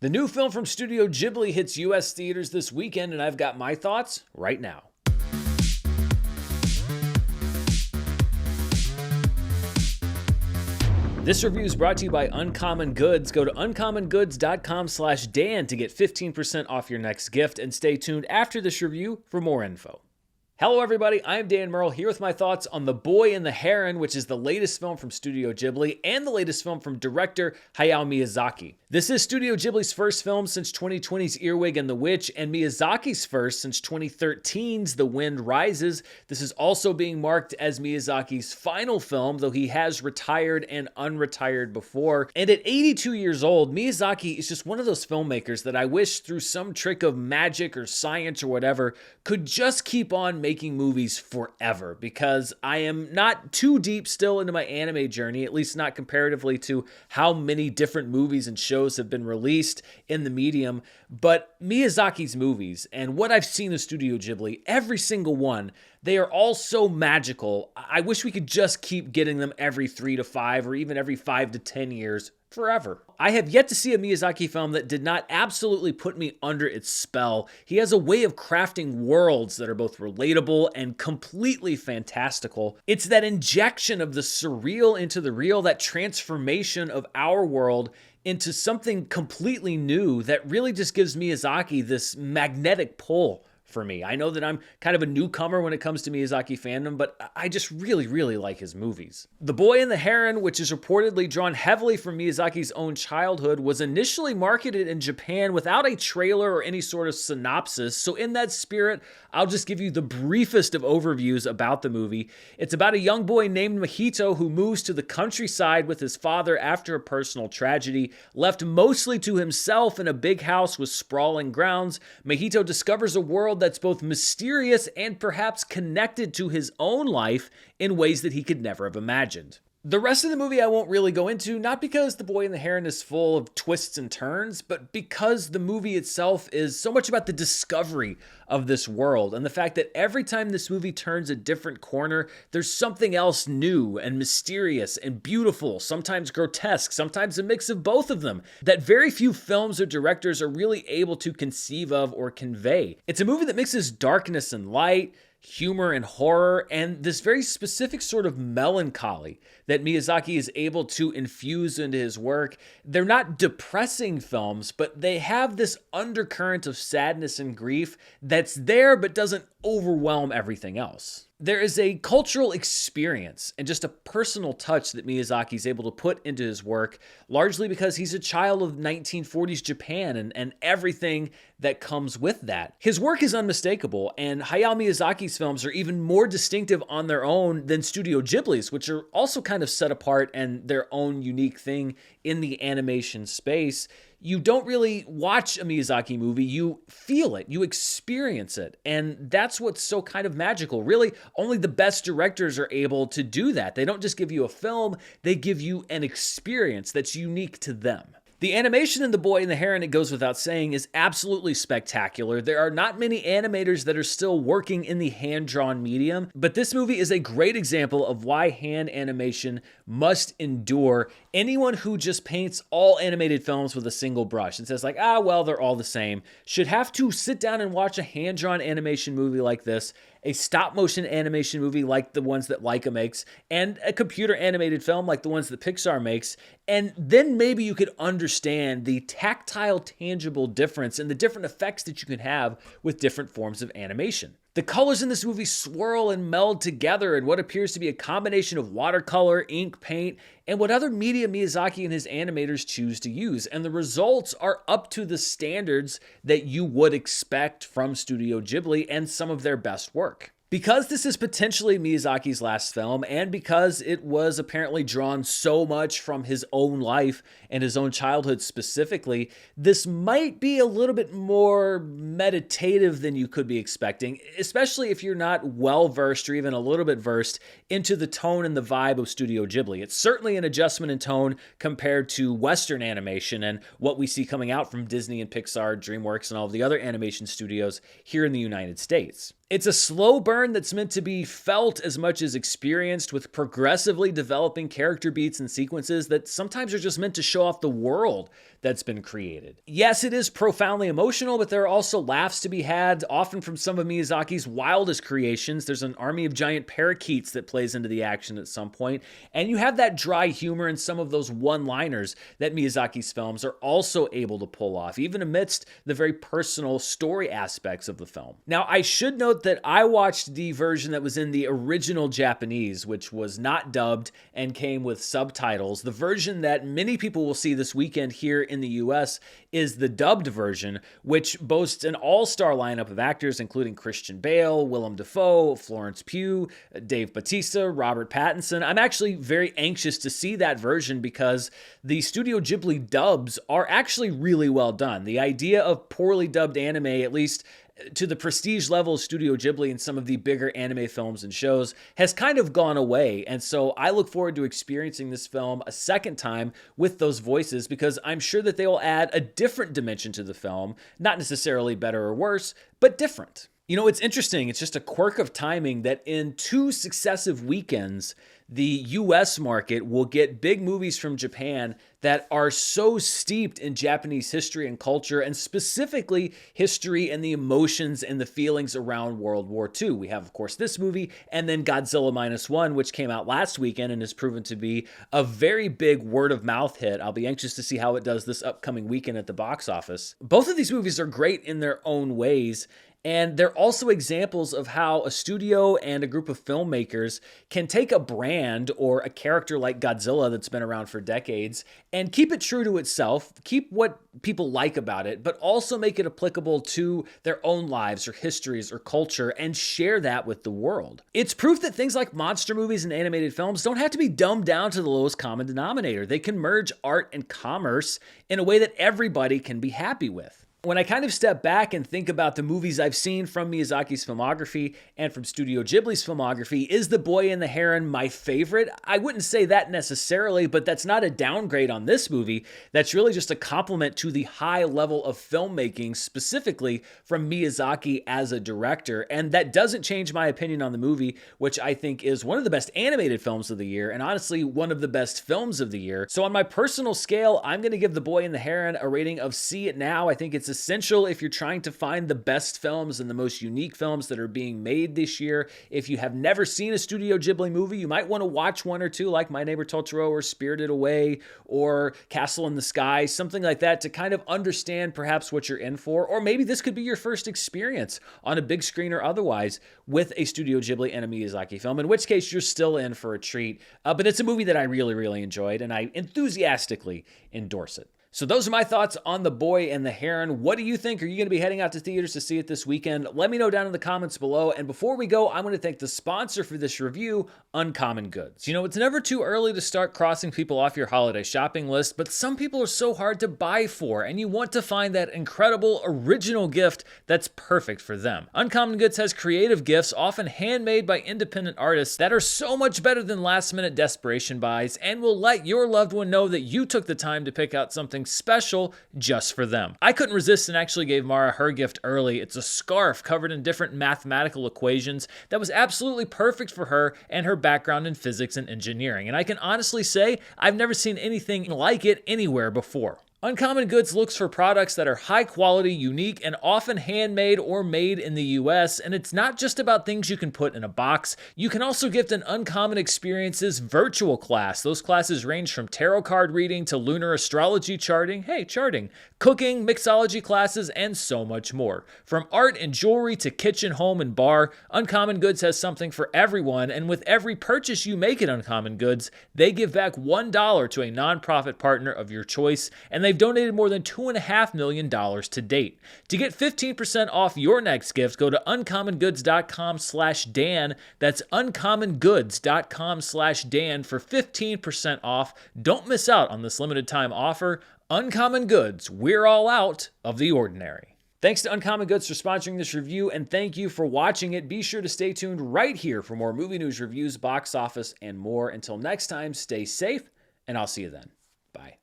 The new film from Studio Ghibli hits US theaters this weekend, and I've got my thoughts right now. This review is brought to you by Uncommon Goods. Go to uncommongoods.com/Dan to get 15% off your next gift, and stay tuned after this review for more info. Hello everybody, I'm Dan Murrell here with my thoughts on The Boy and the Heron, which is the latest film from Studio Ghibli and the latest film from director Hayao Miyazaki. This is Studio Ghibli's first film since 2020's Earwig and the Witch, and Miyazaki's first since 2013's The Wind Rises. This is also being marked as Miyazaki's final film, though he has retired and unretired before. And at 82 years old, Miyazaki is just one of those filmmakers that I wish, through some trick of magic or science or whatever, could just keep on making movies forever, because I am not too deep still into my anime journey, at least not comparatively to how many different movies and shows have been released in the medium. But Miyazaki's movies and what I've seen of Studio Ghibli, every single one, they are all so magical. I wish we could just keep getting them every 3 to 5 or even every 5 to 10 years forever. I have yet to see a Miyazaki film that did not absolutely put me under its spell. He has a way of crafting worlds that are both relatable and completely fantastical. It's that injection of the surreal into the real, that transformation of our world into something completely new that really just gives Miyazaki this magnetic pull for me. I know that I'm kind of a newcomer when it comes to Miyazaki fandom, but I just really like his movies. The Boy and the Heron, which is reportedly drawn heavily from Miyazaki's own childhood, was initially marketed in Japan without a trailer or any sort of synopsis. So in that spirit, I'll just give you the briefest of overviews about the movie. It's about a young boy named Mahito who moves to the countryside with his father after a personal tragedy. Left mostly to himself in a big house with sprawling grounds, Mahito discovers a world that's both mysterious and perhaps connected to his own life in ways that he could never have imagined. The rest of the movie I won't really go into, not because The Boy and the Heron is full of twists and turns, but because the movie itself is so much about the discovery of this world and the fact that every time this movie turns a different corner, there's something else new and mysterious and beautiful, sometimes grotesque, sometimes a mix of both of them, that very few films or directors are really able to conceive of or convey. It's a movie that mixes darkness and light, humor and horror, and this very specific sort of melancholy that Miyazaki is able to infuse into his work. They're not depressing films, but they have this undercurrent of sadness and grief that's there but doesn't overwhelm everything else. There is a cultural experience and just a personal touch that Miyazaki is able to put into his work, largely because he's a child of 1940s Japan and everything that comes with that. His work is unmistakable, and Hayao Miyazaki's films are even more distinctive on their own than Studio Ghibli's, which are also kind of set apart and their own unique thing in the animation space. You don't really watch a Miyazaki movie, you feel it, you experience it, and that's what's so kind of magical. Really, only the best directors are able to do that. They don't just give you a film, they give you an experience that's unique to them. The animation in The Boy and the Heron, it goes without saying, is absolutely spectacular. There are not many animators that are still working in the hand-drawn medium, but this movie is a great example of why hand animation must endure. Anyone who just paints all animated films with a single brush and says like, well, they're all the same, should have to sit down and watch a hand-drawn animation movie like this, a stop-motion animation movie like the ones that Leica makes, and a computer-animated film like the ones that Pixar makes, and then maybe you could understand the tactile, tangible difference and the different effects that you can have with different forms of animation. The colors in this movie swirl and meld together in what appears to be a combination of watercolor, ink, paint, and what other media Miyazaki and his animators choose to use. And the results are up to the standards that you would expect from Studio Ghibli and some of their best work. Because this is potentially Miyazaki's last film, and because it was apparently drawn so much from his own life and his own childhood specifically, this might be a little bit more meditative than you could be expecting, especially if you're not well-versed or even a little bit versed into the tone and the vibe of Studio Ghibli. It's certainly an adjustment in tone compared to Western animation and what we see coming out from Disney and Pixar, DreamWorks, and all of the other animation studios here in the United States. It's a slow burn that's meant to be felt as much as experienced, with progressively developing character beats and sequences that sometimes are just meant to show off the world that's been created. Yes, it is profoundly emotional, but there are also laughs to be had, often from some of Miyazaki's wildest creations. There's an army of giant parakeets that plays into the action at some point, and you have that dry humor in some of those one-liners that Miyazaki's films are also able to pull off, even amidst the very personal story aspects of the film. Now, I should note that I watched the version that was in the original Japanese, which was not dubbed and came with subtitles. The version that many people will see this weekend here in the US is the dubbed version, which boasts an all-star lineup of actors, including Christian Bale, Willem Dafoe, Florence Pugh, Dave Bautista, Robert Pattinson. I'm actually very anxious to see that version because the Studio Ghibli dubs are actually really well done. The idea of poorly dubbed anime, at least to the prestige level of Studio Ghibli in some of the bigger anime films and shows, has kind of gone away. And so I look forward to experiencing this film a second time with those voices, because I'm sure that they will add a different dimension to the film, not necessarily better or worse, but different. You know, it's interesting. It's just a quirk of timing that in 2 successive weekends, the US market will get big movies from Japan that are so steeped in Japanese history and culture, and specifically history and the emotions and the feelings around World War II. We have, of course, this movie, and then Godzilla Minus One, which came out last weekend and has proven to be a very big word-of-mouth hit. I'll be anxious to see how it does this upcoming weekend at the box office. Both of these movies are great in their own ways, and they're also examples of how a studio and a group of filmmakers can take a brand or a character like Godzilla that's been around for decades and keep it true to itself, keep what people like about it, but also make it applicable to their own lives or histories or culture and share that with the world. It's proof that things like monster movies and animated films don't have to be dumbed down to the lowest common denominator. They can merge art and commerce in a way that everybody can be happy with. When I kind of step back and think about the movies I've seen from Miyazaki's filmography and from Studio Ghibli's filmography, is The Boy and the Heron my favorite? I wouldn't say that necessarily, but that's not a downgrade on this movie. That's really just a compliment to the high level of filmmaking, specifically from Miyazaki as a director. And that doesn't change my opinion on the movie, which I think is one of the best animated films of the year, and honestly, one of the best films of the year. So on my personal scale, I'm going to give The Boy and the Heron a rating of See It Now. I think it's essential if you're trying to find the best films and the most unique films that are being made this year. If you have never seen a Studio Ghibli movie, you might want to watch one or two, like My Neighbor Totoro or Spirited Away or Castle in the Sky, something like that, to kind of understand perhaps what you're in for. Or maybe this could be your first experience on a big screen or otherwise with a Studio Ghibli and a Miyazaki film, in which case you're still in for a treat. But it's a movie that I really, really enjoyed, and I enthusiastically endorse it. So those are my thoughts on The Boy and the Heron. What do you think? Are you going to be heading out to theaters to see it this weekend? Let me know down in the comments below. And before we go, I'm going to thank the sponsor for this review, Uncommon Goods. You know, it's never too early to start crossing people off your holiday shopping list, but some people are so hard to buy for, and you want to find that incredible original gift that's perfect for them. Uncommon Goods has creative gifts, often handmade by independent artists, that are so much better than last-minute desperation buys, and will let your loved one know that you took the time to pick out something special just for them. I couldn't resist and actually gave Mara her gift early. It's a scarf covered in different mathematical equations that was absolutely perfect for her and her background in physics and engineering. And I can honestly say I've never seen anything like it anywhere before. Uncommon Goods looks for products that are high quality, unique, and often handmade or made in the US, and it's not just about things you can put in a box. You can also gift an Uncommon Experiences virtual class. Those classes range from tarot card reading to lunar astrology charting, charting, cooking, mixology classes, and so much more. From art and jewelry to kitchen, home, and bar, Uncommon Goods has something for everyone, and with every purchase you make at Uncommon Goods, they give back $1 to a nonprofit partner of your choice, and they've donated more than $2.5 million to date. To get 15% off your next gift, go to uncommongoods.com/Dan. That's uncommongoods.com/Dan for 15% off. Don't miss out on this limited time offer. Uncommon Goods, we're all out of the ordinary. Thanks to Uncommon Goods for sponsoring this review, and thank you for watching it. Be sure to stay tuned right here for more movie news, reviews, box office, and more. Until next time, stay safe, and I'll see you then. Bye.